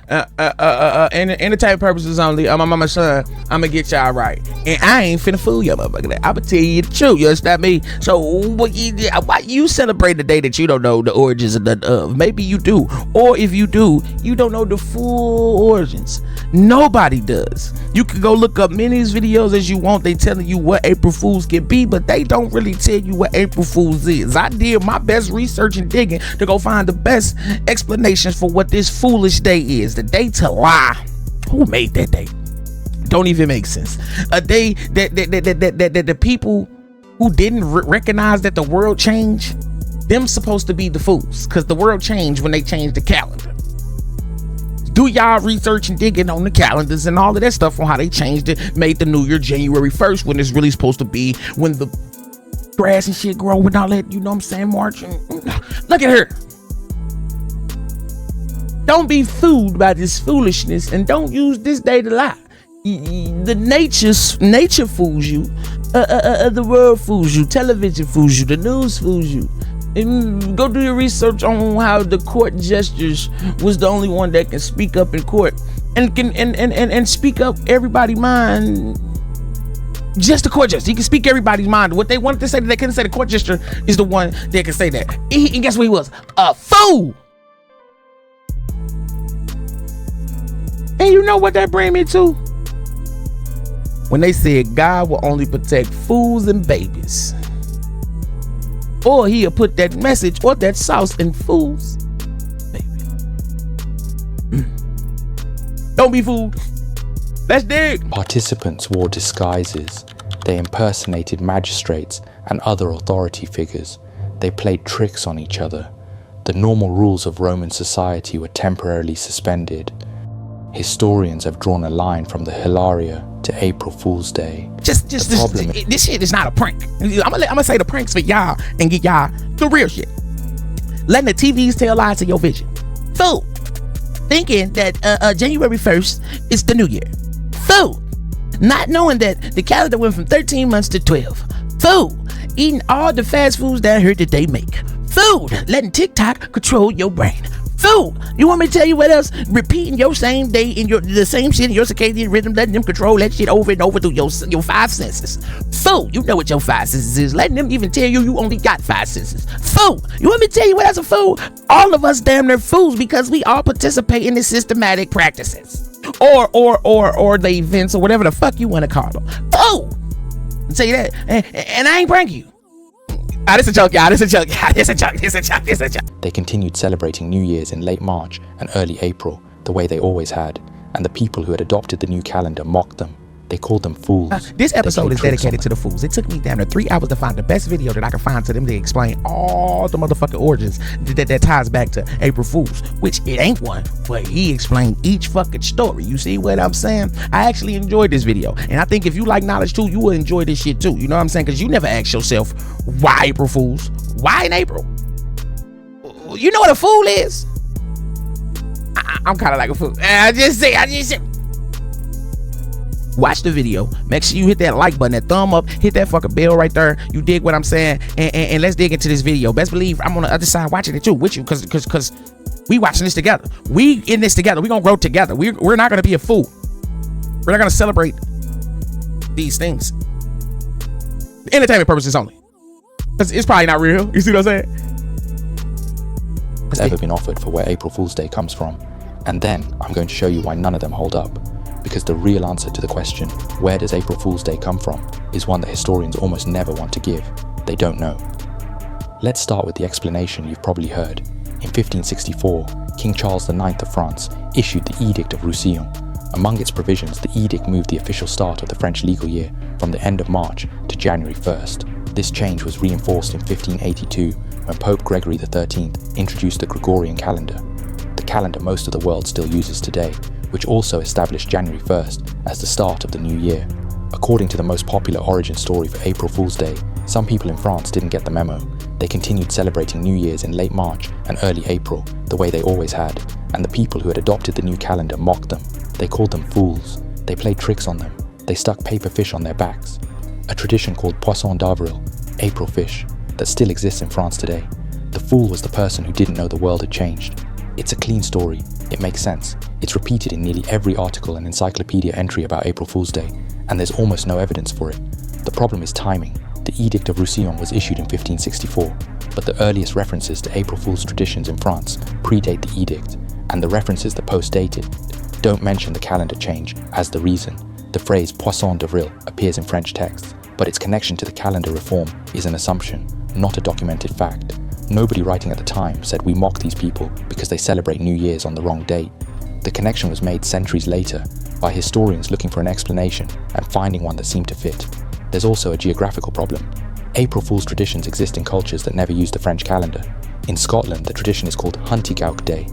entertainment purposes only. My mama son, I'ma get y'all right, and I ain't finna fool y'all motherfucker. I'ma tell you the truth. You understand me? So why you celebrate the day that you don't know the origins of? Maybe you do, or if you do, you don't know the full origins. Nobody does. You can go look up many videos as you want. They telling you what April Fools can be, but they don't really tell you what April Fools is. I did my best research and digging to go find the best explanations for what this foolish day is. The day to lie. Who made that day? Don't even make sense. A day that the people who didn't recognize that the world changed, them supposed to be the fools, because the world changed when they changed the calendar. Do y'all research and digging on the calendars and all of that stuff on how they changed it, made the new year January 1st when it's really supposed to be when the grass and shit grow and all that, you know what I'm saying, marching. Look at her. Don't be fooled by this foolishness, and don't use this day to lie. The nature fools you, the world fools you, television fools you, the news fools you. And go do your research on how the court gestures was the only one that can speak up in court and can speak up everybody's mind. Just the court gesture. He can speak everybody's mind. What they wanted to say that they couldn't say, the court gesture is the one that can say that. And guess what he was? A fool. And you know what that bring me to? When they said God will only protect fools and babies. Or he'll put that message or that sauce in fools, baby. Don't be fooled. Let's dig. Participants wore disguises. They impersonated magistrates and other authority figures. They played tricks on each other. The normal rules of Roman society were temporarily suspended. Historians have drawn a line from the Hilaria to April Fool's Day. This shit is not a prank. I'm gonna say the pranks for y'all and get y'all the real shit. Letting the TVs tell lies to your vision. Fool. Thinking that January 1st is the new year. Fool. Not knowing that the calendar went from 13 months to 12. Fool. Eating all the fast foods that I heard that they make. Fool. Letting TikTok control your brain. Fool, you want me to tell you what else? Repeating your same day in the same shit in your circadian rhythm, letting them control that shit over and over through your five senses. Fool, you know what your five senses is. Letting them even tell you only got five senses. Fool, you want me to tell you what else a fool? All of us damn near fools because we all participate in the systematic practices. Or the events or whatever the fuck you want to call them. Fool! I'll tell you that. And I ain't pranking you. This a joke, y'all. This a joke. They continued celebrating New Year's in late March and early April, the way they always had, and the people who had adopted the new calendar mocked them. They called them fools. This episode is dedicated to the fools. It took me damn near 3 hours to find the best video that I could find to them to explain all the motherfucking origins that ties back to April Fools, which it ain't one, but he explained each fucking story. You see what I'm saying? I actually enjoyed this video, and I think if you like knowledge too, you will enjoy this shit too. You know what I'm saying? Because you never ask yourself, why April Fools? Why in April? You know what a fool is? I'm kind of like a fool. I just say. Watch the video. Make sure you hit that like button, that thumb up, hit that fucking bell right there. You dig what I'm saying? And let's dig into this video. Best believe I'm on the other side watching it too with you, because we watching this together. We in this together. We gonna grow together. We're not gonna be a fool. We're not gonna celebrate these things. Entertainment purposes only. It's probably not real. You see what I'm saying? Has ever been offered for where April Fool's Day comes from. And then I'm going to show you why none of them hold up. Because the real answer to the question, where does April Fool's Day come from, is one that historians almost never want to give. They don't know. Let's start with the explanation you've probably heard. In 1564, King Charles IX of France issued the Edict of Roussillon. Among its provisions, the edict moved the official start of the French legal year from the end of March to January 1st. This change was reinforced in 1582 when Pope Gregory XIII introduced the Gregorian calendar, the calendar most of the world still uses today, which also established January 1st as the start of the new year. According to the most popular origin story for April Fool's Day, some people in France didn't get the memo. They continued celebrating New Year's in late March and early April, the way they always had, and the people who had adopted the new calendar mocked them. They called them fools. They played tricks on them. They stuck paper fish on their backs. A tradition called Poisson d'Avril, April fish, that still exists in France today. The fool was the person who didn't know the world had changed. It's a clean story. It makes sense. It's repeated in nearly every article and encyclopedia entry about April Fool's Day, and there's almost no evidence for it. The problem is timing. The Edict of Roussillon was issued in 1564, but the earliest references to April Fool's traditions in France predate the edict, and the references that post-date it don't mention the calendar change as the reason. The phrase Poisson d'avril appears in French texts, but its connection to the calendar reform is an assumption, not a documented fact. Nobody writing at the time said we mock these people because they celebrate New Year's on the wrong date. The connection was made centuries later by historians looking for an explanation and finding one that seemed to fit. There's also a geographical problem. April Fool's traditions exist in cultures that never use the French calendar. In Scotland, the tradition is called Hunty-Gowk Day.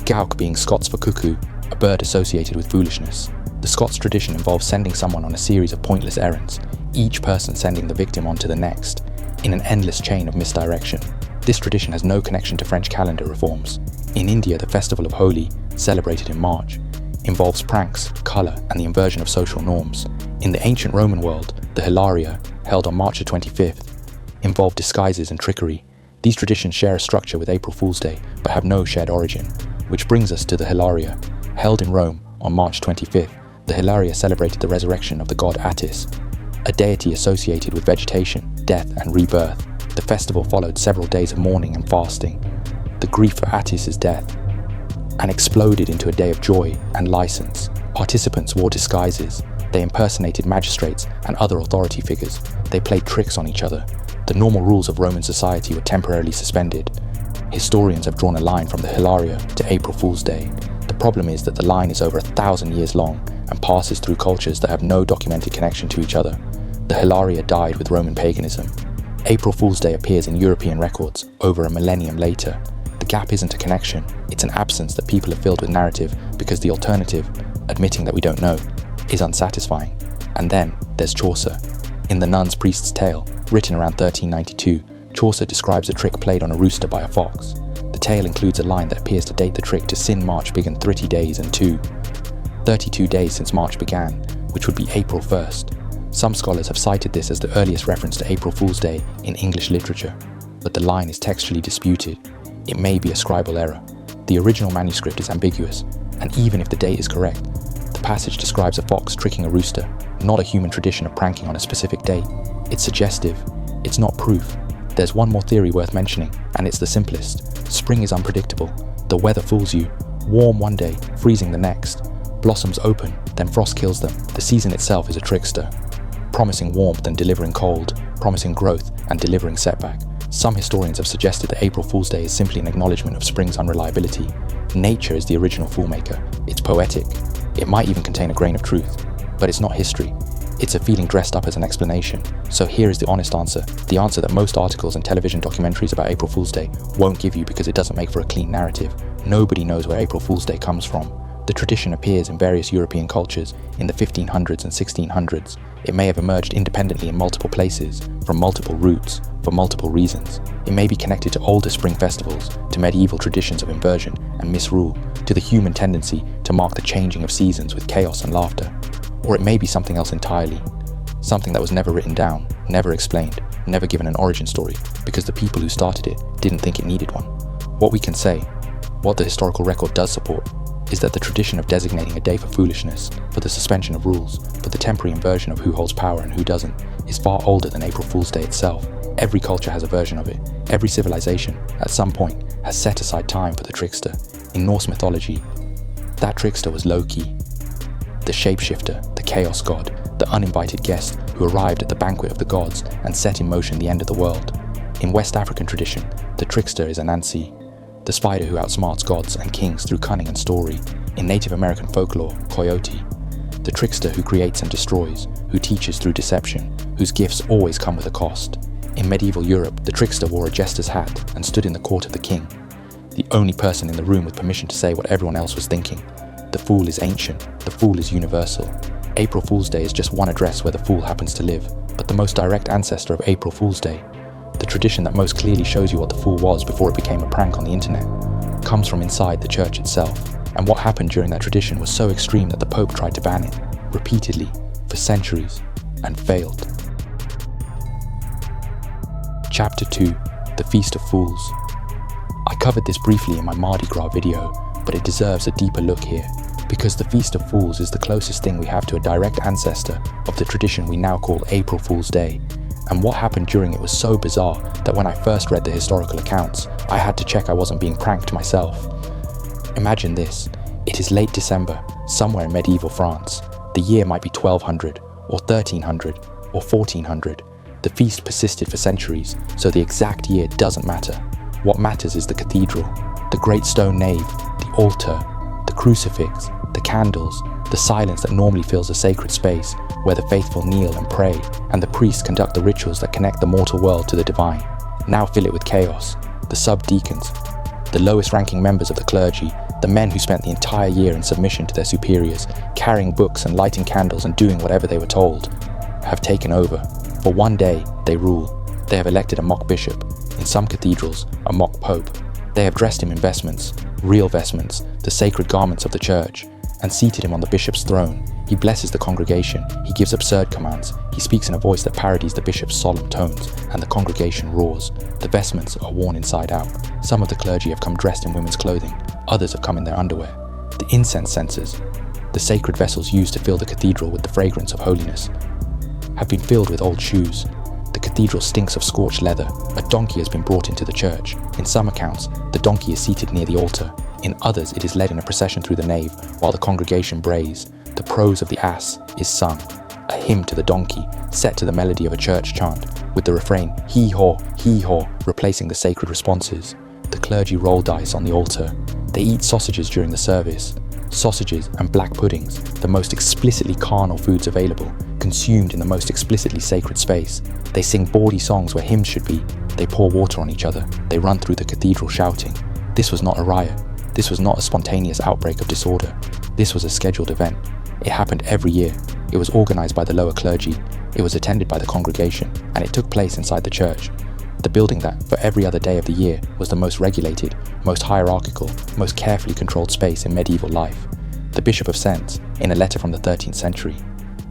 Gowk being Scots for cuckoo, a bird associated with foolishness. The Scots tradition involves sending someone on a series of pointless errands, each person sending the victim on to the next, in an endless chain of misdirection. This tradition has no connection to French calendar reforms. In India, the festival of Holi, celebrated in March, involves pranks, colour, and the inversion of social norms. In the ancient Roman world, the Hilaria, held on March the 25th, involved disguises and trickery. These traditions share a structure with April Fool's Day, but have no shared origin, which brings us to the Hilaria. Held in Rome on March 25th, the Hilaria celebrated the resurrection of the god Attis, a deity associated with vegetation, death, and rebirth. The festival followed several days of mourning and fasting. The grief for Attis' death and exploded into a day of joy and license. Participants wore disguises. They impersonated magistrates and other authority figures. They played tricks on each other. The normal rules of Roman society were temporarily suspended. Historians have drawn a line from the Hilaria to April Fool's Day. The problem is that the line is over 1,000 years long and passes through cultures that have no documented connection to each other. The Hilaria died with Roman paganism. April Fool's Day appears in European records over a millennium later. The gap isn't a connection, it's an absence that people have filled with narrative because the alternative, admitting that we don't know, is unsatisfying. And then there's Chaucer. In The Nun's Priest's Tale, written around 1392, Chaucer describes a trick played on a rooster by a fox. The tale includes a line that appears to date the trick to sin March began 30 days and 32 days since March began, which would be April 1st. Some scholars have cited this as the earliest reference to April Fool's Day in English literature, but the line is textually disputed. It may be a scribal error. The original manuscript is ambiguous, and even if the date is correct, the passage describes a fox tricking a rooster, not a human tradition of pranking on a specific date. It's suggestive. It's not proof. There's one more theory worth mentioning, and it's the simplest. Spring is unpredictable. The weather fools you. Warm one day, freezing the next. Blossoms open, then frost kills them. The season itself is a trickster, promising warmth and delivering cold, promising growth and delivering setback. Some historians have suggested that April Fool's Day is simply an acknowledgement of spring's unreliability. Nature is the original foolmaker. It's poetic. It might even contain a grain of truth, but it's not history. It's a feeling dressed up as an explanation. So here is the honest answer, the answer that most articles and television documentaries about April Fool's Day won't give you because it doesn't make for a clean narrative. Nobody knows where April Fool's Day comes from. The tradition appears in various European cultures in the 1500s and 1600s. It may have emerged independently in multiple places, from multiple roots, for multiple reasons. It may be connected to older spring festivals, to medieval traditions of inversion and misrule, to the human tendency to mark the changing of seasons with chaos and laughter. Or it may be something else entirely, something that was never written down, never explained, never given an origin story, because the people who started it didn't think it needed one. What we can say, what the historical record does support, is that the tradition of designating a day for foolishness, for the suspension of rules, for the temporary inversion of who holds power and who doesn't, is far older than April Fool's Day itself. Every culture has a version of it. Every civilization, at some point, has set aside time for the trickster. In Norse mythology, that trickster was Loki, the shapeshifter, the chaos god, the uninvited guest who arrived at the banquet of the gods and set in motion the end of the world. In West African tradition, the trickster is Anansi, the spider who outsmarts gods and kings through cunning and story. In Native American folklore, Coyote, the trickster who creates and destroys, who teaches through deception, whose gifts always come with a cost. In medieval Europe, the trickster wore a jester's hat and stood in the court of the king, the only person in the room with permission to say what everyone else was thinking. The fool is ancient, the fool is universal. April Fool's Day is just one address where the fool happens to live, but the most direct ancestor of April Fool's Day, the tradition that most clearly shows you what the fool was before it became a prank on the internet, comes from inside the church itself. And what happened during that tradition was so extreme that the Pope tried to ban it, repeatedly, for centuries, and failed. Chapter 2, The Feast of Fools. I covered this briefly in my Mardi Gras video, but it deserves a deeper look here, because the Feast of Fools is the closest thing we have to a direct ancestor of the tradition we now call April Fool's Day. And what happened during it was so bizarre that when I first read the historical accounts, I had to check I wasn't being pranked myself. Imagine this. It is late December, somewhere in medieval France. The year might be 1200, or 1300, or 1400. The feast persisted for centuries, so the exact year doesn't matter. What matters is the cathedral, the great stone nave, the altar, the crucifix, the candles, the silence that normally fills a sacred space where the faithful kneel and pray, and the priests conduct the rituals that connect the mortal world to the divine. Now fill it with chaos. The sub-deacons, the lowest ranking members of the clergy, the men who spent the entire year in submission to their superiors, carrying books and lighting candles and doing whatever they were told, have taken over. For one day, they rule. They have elected a mock bishop, in some cathedrals, a mock pope. They have dressed him in vestments, real vestments, the sacred garments of the church, and seated him on the bishop's throne. He blesses the congregation, he gives absurd commands, he speaks in a voice that parodies the bishop's solemn tones, and the congregation roars. The vestments are worn inside out. Some of the clergy have come dressed in women's clothing, others have come in their underwear. The incense censers, the sacred vessels used to fill the cathedral with the fragrance of holiness, have been filled with old shoes. The cathedral stinks of scorched leather. A donkey has been brought into the church. In some accounts, the donkey is seated near the altar. In others, it is led in a procession through the nave while the congregation brays. The prose of the ass is sung, a hymn to the donkey, set to the melody of a church chant, with the refrain hee-haw, hee-haw, replacing the sacred responses. The clergy roll dice on the altar. They eat sausages during the service. Sausages and black puddings, the most explicitly carnal foods available, consumed in the most explicitly sacred space. They sing bawdy songs where hymns should be. They pour water on each other. They run through the cathedral shouting. This was not a riot. This was not a spontaneous outbreak of disorder. This was a scheduled event. It happened every year. It was organized by the lower clergy. It was attended by the congregation, and it took place inside the church. The building that, for every other day of the year, was the most regulated, most hierarchical, most carefully controlled space in medieval life. The Bishop of Sens, in a letter from the 13th century,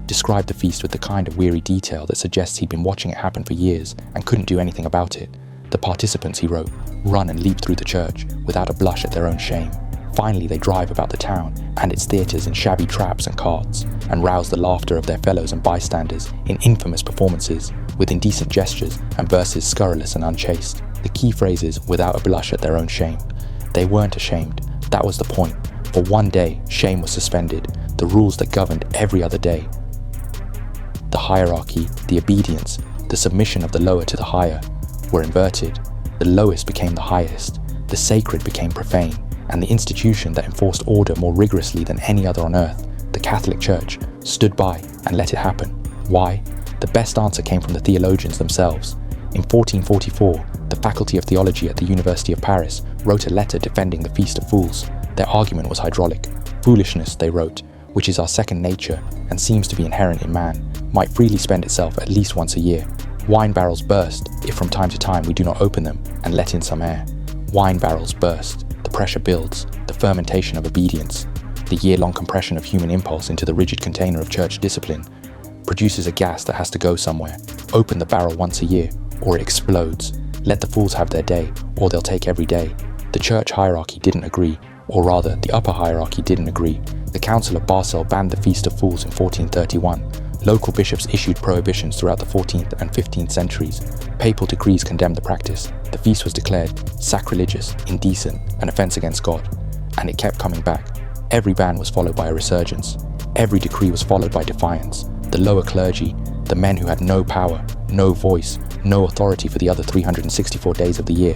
described the feast with the kind of weary detail that suggests he'd been watching it happen for years and couldn't do anything about it. The participants, he wrote, run and leap through the church without a blush at their own shame. Finally, they drive about the town and its theatres in shabby traps and carts, and rouse the laughter of their fellows and bystanders in infamous performances, with indecent gestures and verses scurrilous and unchaste. The key phrase is, without a blush at their own shame. They weren't ashamed. That was the point. For one day, shame was suspended. The rules that governed every other day, the hierarchy, the obedience, the submission of the lower to the higher, were inverted. The lowest became the highest. The sacred became profane. And the institution that enforced order more rigorously than any other on earth, the Catholic Church, stood by and let it happen. Why? The best answer came from the theologians themselves. In 1444, the Faculty of Theology at the University of Paris wrote a letter defending the Feast of Fools. Their argument was hydraulic. Foolishness, they wrote, which is our second nature and seems to be inherent in man, might freely spend itself at least once a year. Wine barrels burst if from time to time we do not open them and let in some air. Wine barrels burst. The pressure builds, the fermentation of obedience, the year-long compression of human impulse into the rigid container of church discipline, produces a gas that has to go somewhere. Open the barrel once a year, or it explodes. Let the fools have their day, or they'll take every day. The church hierarchy didn't agree, or rather, the upper hierarchy didn't agree. The Council of Basel banned the Feast of Fools in 1431. Local bishops issued prohibitions throughout the 14th and 15th centuries. Papal decrees condemned the practice. The feast was declared sacrilegious, indecent, an offense against God. And it kept coming back. Every ban was followed by a resurgence. Every decree was followed by defiance. The lower clergy, the men who had no power, no voice, no authority for the other 364 days of the year,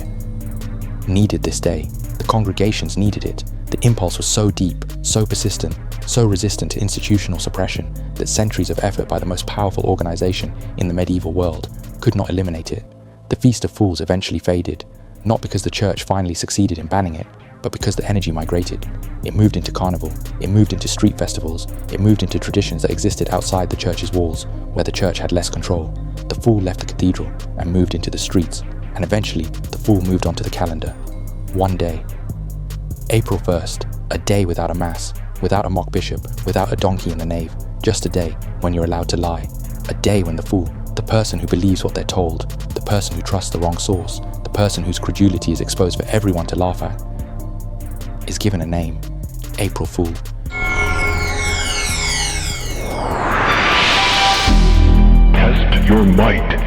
needed this day. The congregations needed it. The impulse was so deep, so persistent, so resistant to institutional suppression that centuries of effort by the most powerful organization in the medieval world could not eliminate it. The Feast of Fools eventually faded, not because the church finally succeeded in banning it, but because the energy migrated. It moved into carnival, it moved into street festivals, it moved into traditions that existed outside the church's walls, where the church had less control. The fool left the cathedral and moved into the streets, and eventually the fool moved onto the calendar. One day. April 1st, a day without a mass, without a mock bishop, without a donkey in the nave, just a day when you're allowed to lie. A day when the fool, the person who believes what they're told, the person who trusts the wrong source, the person whose credulity is exposed for everyone to laugh at, is given a name, April Fool. Test your might.